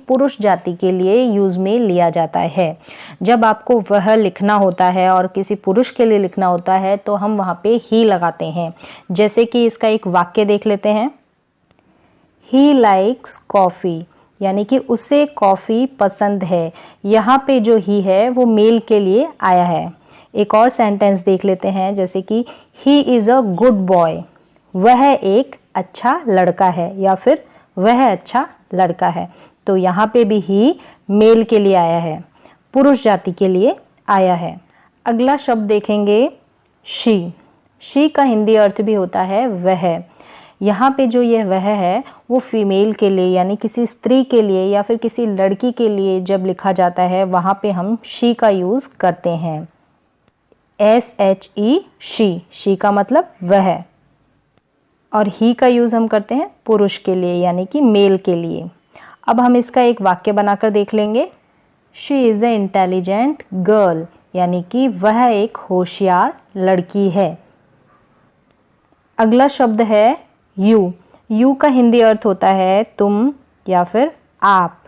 पुरुष जाति के लिए यूज में लिया जाता है। जब आपको वह लिखना होता है और किसी पुरुष के लिए लिखना होता है तो हम वहाँ पे ही लगाते हैं। जैसे कि इसका एक वाक्य देख लेते हैं। ही लाइक्स कॉफ़ी, यानी कि उसे कॉफ़ी पसंद है। यहाँ पे जो ही है वो मेल के लिए आया है। एक और सेंटेंस देख लेते हैं, जैसे कि he is a good boy, वह एक अच्छा लड़का है, या फिर वह अच्छा लड़का है। तो यहाँ पे भी ही मेल के लिए आया है, पुरुष जाति के लिए आया है। अगला शब्द देखेंगे शी। शी का हिंदी अर्थ भी होता है वह। यहाँ पे जो यह वह है वो फीमेल के लिए, यानी किसी स्त्री के लिए या फिर किसी लड़की के लिए जब लिखा जाता है वहाँ पे हम शी का यूज़ करते हैं। SHE शी, शी का मतलब वह, और ही का यूज़ हम करते हैं पुरुष के लिए, यानी कि मेल के लिए। अब हम इसका एक वाक्य बनाकर देख लेंगे। She is a intelligent girl, यानी कि वह एक होशियार लड़की है। अगला शब्द है यू। यू का हिंदी अर्थ होता है तुम या फिर आप।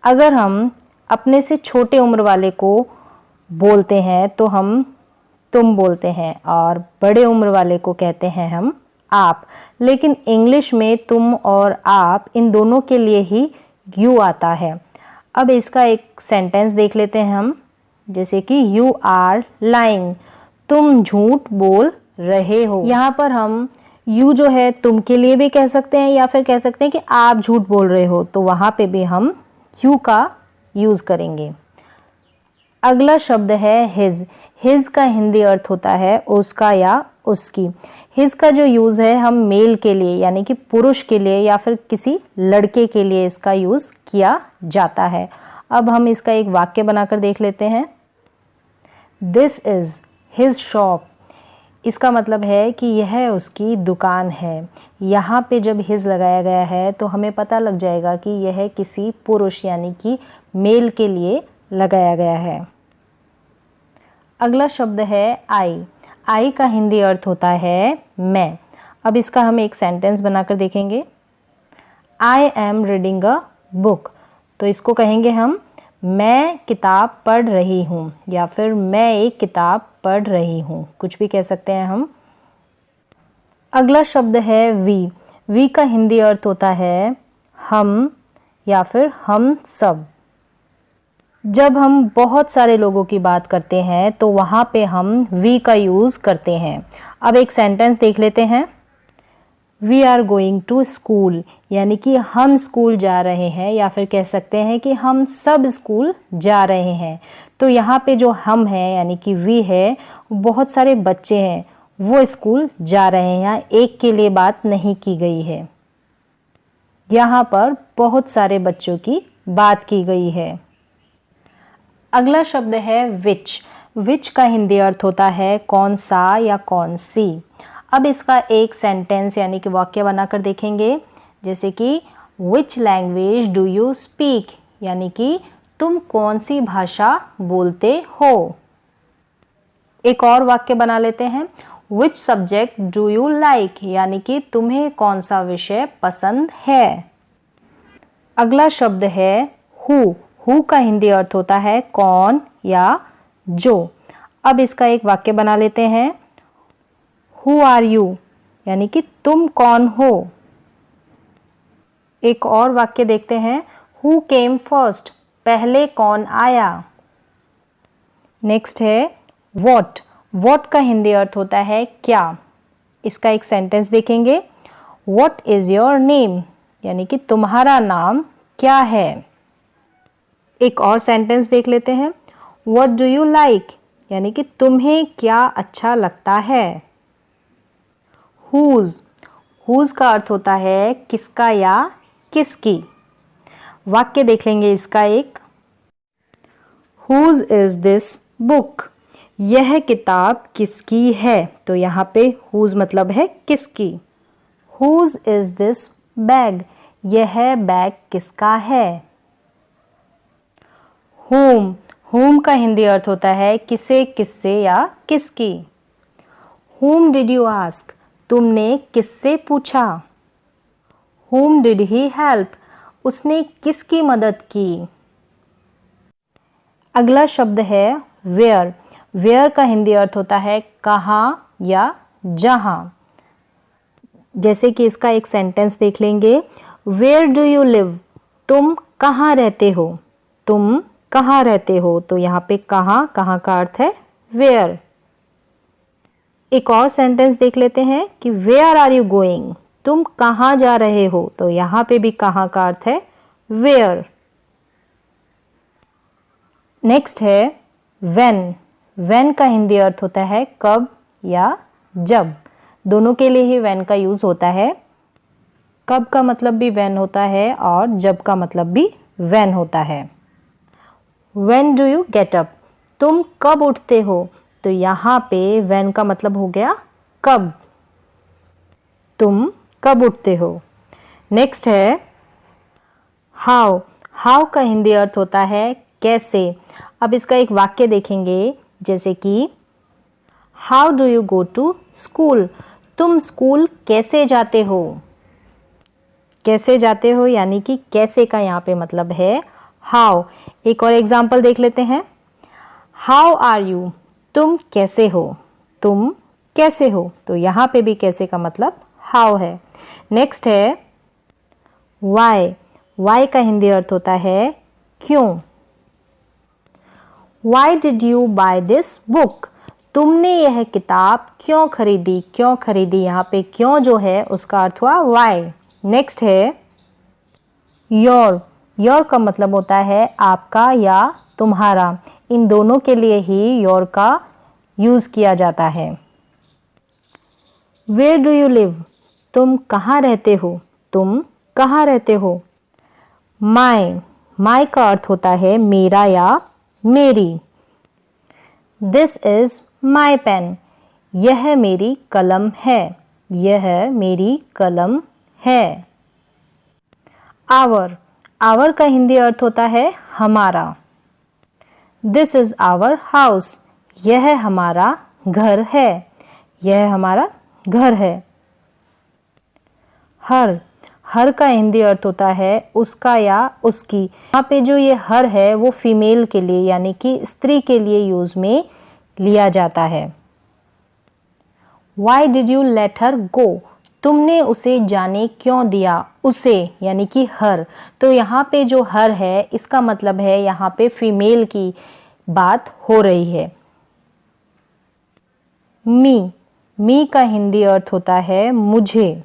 अगर हम अपने से छोटे उम्र वाले को बोलते हैं तो हम तुम बोलते हैं, और बड़े उम्र वाले को कहते हैं हम आप। लेकिन इंग्लिश में तुम और आप इन दोनों के लिए ही यू आता है। अब इसका एक सेंटेंस देख लेते हैं हम, जैसे कि यू आर लाइंग, तुम झूठ बोल रहे हो। यहाँ पर हम यू जो है तुम के लिए भी कह सकते हैं या फिर कह सकते हैं कि आप झूठ बोल रहे हो, तो वहाँ पे भी हम यू का यूज़ करेंगे। अगला शब्द है हिज। हिज का हिंदी अर्थ होता है उसका या उसकी। हिज का जो यूज़ है हम मेल के लिए, यानी कि पुरुष के लिए या फिर किसी लड़के के लिए इसका यूज़ किया जाता है। अब हम इसका एक वाक्य बनाकर देख लेते हैं। This is his shop. इसका मतलब है कि यह उसकी दुकान है। यहाँ पे जब हिज लगाया गया है तो हमें पता लग जाएगा कि यह किसी पुरुष यानी कि मेल के लिए लगाया गया है। अगला शब्द है आई। आई का हिंदी अर्थ होता है मैं। अब इसका हम एक सेंटेंस बनाकर देखेंगे। I am reading a book. तो इसको कहेंगे हम मैं किताब पढ़ रही हूँ, या फिर मैं एक किताब पढ़ रही हूँ, कुछ भी कह सकते हैं हम। अगला शब्द है वी। वी का हिंदी अर्थ होता है हम या फिर हम सब। जब हम बहुत सारे लोगों की बात करते हैं तो वहाँ पे हम वी का यूज़ करते हैं। अब एक सेंटेंस देख लेते हैं। We are going to school, यानी कि हम स्कूल जा रहे हैं, या फिर कह सकते हैं कि हम सब स्कूल जा रहे हैं। तो यहाँ पे जो हम हैं यानी कि वी है, बहुत सारे बच्चे हैं वो स्कूल जा रहे हैं। यहाँ एक के लिए बात नहीं की गई है, यहाँ पर बहुत सारे बच्चों की बात की गई है। अगला शब्द है विच। विच का हिंदी अर्थ होता है कौन सा या कौन सी। अब इसका एक सेंटेंस यानी कि वाक्य बनाकर देखेंगे, जैसे कि which language do you speak, यानी कि तुम कौन सी भाषा बोलते हो। एक और वाक्य बना लेते हैं। Which subject do you like, यानी कि तुम्हें कौन सा विषय पसंद है। अगला शब्द है हु। हु का हिंदी अर्थ होता है कौन या जो। अब इसका एक वाक्य बना लेते हैं। हु आर यू, यानी कि तुम कौन हो। एक और वाक्य देखते हैं। हु केम फर्स्ट, पहले कौन आया। नेक्स्ट है वॉट। वॉट का हिंदी अर्थ होता है क्या। इसका एक सेंटेंस देखेंगे। वॉट इज योर नेम, यानी कि तुम्हारा नाम क्या है। एक और सेंटेंस देख लेते हैं। व्हाट डू यू लाइक, यानी कि तुम्हें क्या अच्छा लगता है। हुज। हुज का अर्थ होता है किसका या किसकी। वाक्य देख लेंगे इसका एक। हुज इज दिस बुक, यह किताब किसकी है। तो यहाँ पे हुज मतलब है किसकी। हुज इज दिस बैग, यह बैग किसका है। whom। whom का हिंदी अर्थ होता है किसे, किससे या किसकी। whom did you ask, तुमने किससे पूछा। whom did he help, उसने किसकी मदद की। अगला शब्द है वेयर। वेयर का हिंदी अर्थ होता है कहाँ या जहाँ। जैसे कि इसका एक सेंटेंस देख लेंगे, वेयर डू यू लिव, तुम कहाँ रहते हो, तुम कहाँ रहते हो। तो यहाँ पे कहाँ का अर्थ है वेयर। एक और सेंटेंस देख लेते हैं कि वेयर आर यू गोइंग, तुम कहाँ जा रहे हो। तो यहाँ पे भी कहाँ का अर्थ है वेयर। नेक्स्ट है व्हेन। व्हेन का हिंदी अर्थ होता है कब या जब। दोनों के लिए ही व्हेन का यूज होता है। कब का मतलब भी व्हेन होता है और जब का मतलब भी व्हेन होता है। When do you get up, तुम कब उठते हो। तो यहाँ पे व्हेन का मतलब हो गया कब, तुम कब उठते हो। नेक्स्ट है हाउ। हाउ का हिंदी अर्थ होता है कैसे। अब इसका एक वाक्य देखेंगे, जैसे कि how do you go to school, तुम स्कूल कैसे जाते हो। कैसे जाते हो यानी कि कैसे का यहाँ पे मतलब है हाउ। एक और एग्जाम्पल देख लेते हैं, हाउ आर यू, तुम कैसे हो, तुम कैसे हो। तो यहाँ पे भी कैसे का मतलब हाउ है। नेक्स्ट है वाई। वाई का हिंदी अर्थ होता है क्यों। Why did you buy this book, तुमने यह किताब क्यों खरीदी। क्यों खरीदी, यहाँ पे क्यों जो है उसका अर्थ हुआ वाई। नेक्स्ट है योर। योर का मतलब होता है आपका या तुम्हारा। इन दोनों के लिए ही योर का यूज किया जाता है। वेयर डू यू लिव, तुम कहाँ रहते हो, तुम कहाँ रहते हो। माई। माई का अर्थ होता है मेरा या मेरी। दिस इज माई पेन, यह मेरी कलम है, यह मेरी कलम है। आवर। आवर का हिंदी अर्थ होता है हमारा। दिस इज आवर हाउस, यह हमारा घर है, यह हमारा घर है। हर। हर का हिंदी अर्थ होता है उसका या उसकी। यहाँ पे जो ये हर है वो फीमेल के लिए यानी कि स्त्री के लिए यूज में लिया जाता है। Why did you let her go, तुमने उसे जाने क्यों दिया। उसे यानी कि हर। तो यहाँ पे जो हर है इसका मतलब है यहाँ पे फीमेल की बात हो रही है। मी। मी का हिंदी अर्थ होता है मुझे।